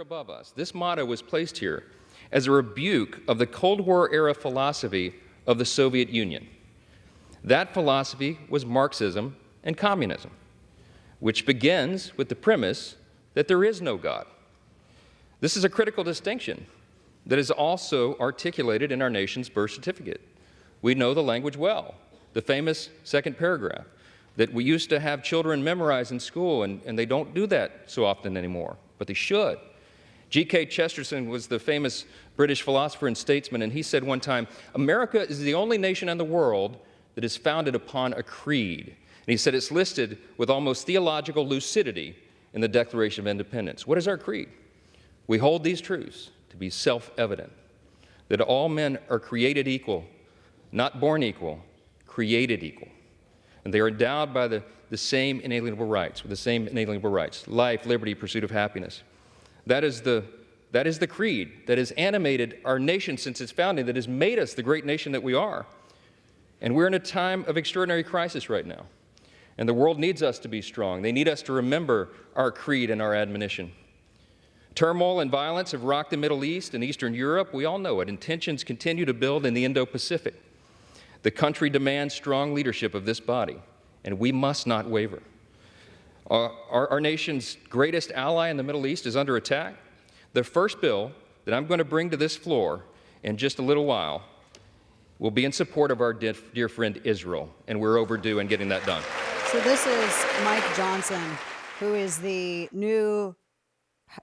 above us. This motto was placed here as a rebuke of the Cold War-era philosophy of the Soviet Union. That philosophy was Marxism and communism, which begins with the premise that there is no God. This is a critical distinction that is also articulated in our nation's birth certificate. We know the language well, the famous second paragraph that we used to have children memorize in school, and they don't do that so often anymore, but they should. G.K. Chesterton was the famous British philosopher and statesman, and he said one time, America is the only nation in the world that is founded upon a creed. And he said it's listed with almost theological lucidity in the Declaration of Independence. What is our creed? We hold these truths to be self-evident, that all men are created equal, not born equal, created equal. And they are endowed by the same inalienable rights, with the same inalienable rights, life, liberty, pursuit of happiness. That is the creed that has animated our nation since its founding, that has made us the great nation that we are. And we're in a time of extraordinary crisis right now. And the world needs us to be strong. They need us to remember our creed and our admonition. Turmoil and violence have rocked the Middle East and Eastern Europe. We all know it. And tensions continue to build in the Indo-Pacific. The country demands strong leadership of this body, and we must not waver. Our nation's greatest ally in the Middle East is under attack. The first bill that I'm going to bring to this floor in just a little while will be in support of our dear friend Israel, and we're overdue in getting that done. So this is Mike Johnson, who is the new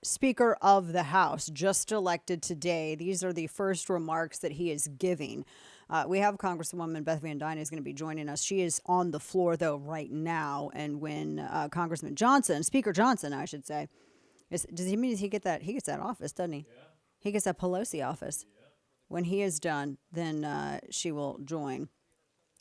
Speaker of the House, just elected today. These are the first remarks that he is giving. We have Congresswoman Beth Van Dyne is going to be joining us. She is on the floor, though, right now. And when Congressman Johnson, Speaker Johnson, I should say, does he mean he gets that office, doesn't he? Yeah. He gets that Pelosi office. Yeah. When he is done, then she will join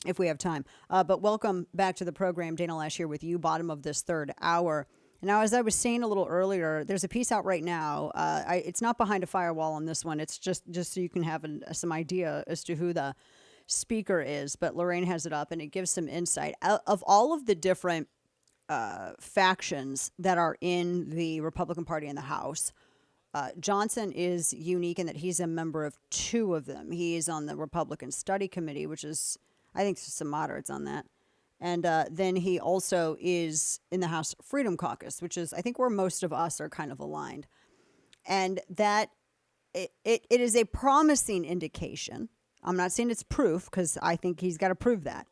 if we have time. But welcome back to the program. Dana Lash here with you, bottom of this third hour. Now, as I was saying a little earlier, there's a piece out right now. It's not behind a firewall on this one. It's just so you can have some idea as to who the speaker is. But Lorraine has it up, and it gives some insight. Of all of the different factions that are in the Republican Party in the House, Johnson is unique in that he's a member of two of them. He is on the Republican Study Committee, which is, I think, some moderates on that. And then he also is in the House Freedom Caucus, which is, I think, where most of us are kind of aligned. And that it is a promising indication. I'm not saying it's proof, because I think he's got to prove that.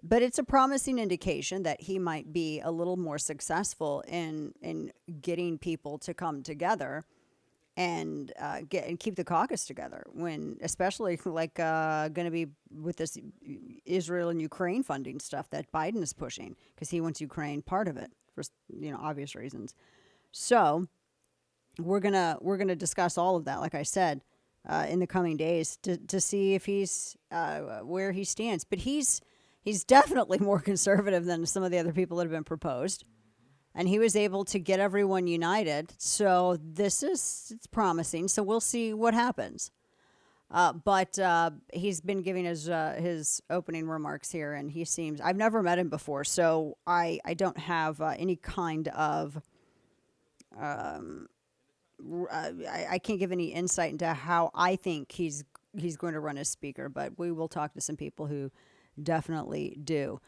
But it's a promising indication that he might be a little more successful in getting people to come together and keep the caucus together, when especially like going to be with this Israel and Ukraine funding stuff that Biden is pushing, because he wants Ukraine part of it for obvious reasons. So we're gonna discuss all of that, like I said, in the coming days to see if he's where he stands. But he's definitely more conservative than some of the other people that have been proposed. And he was able to get everyone united. So it's promising. So we'll see what happens. But he's been giving his opening remarks here, and he seems, I've never met him before, so I don't have any kind of, I can't give any insight into how I think he's going to run as speaker, but we will talk to some people who definitely do.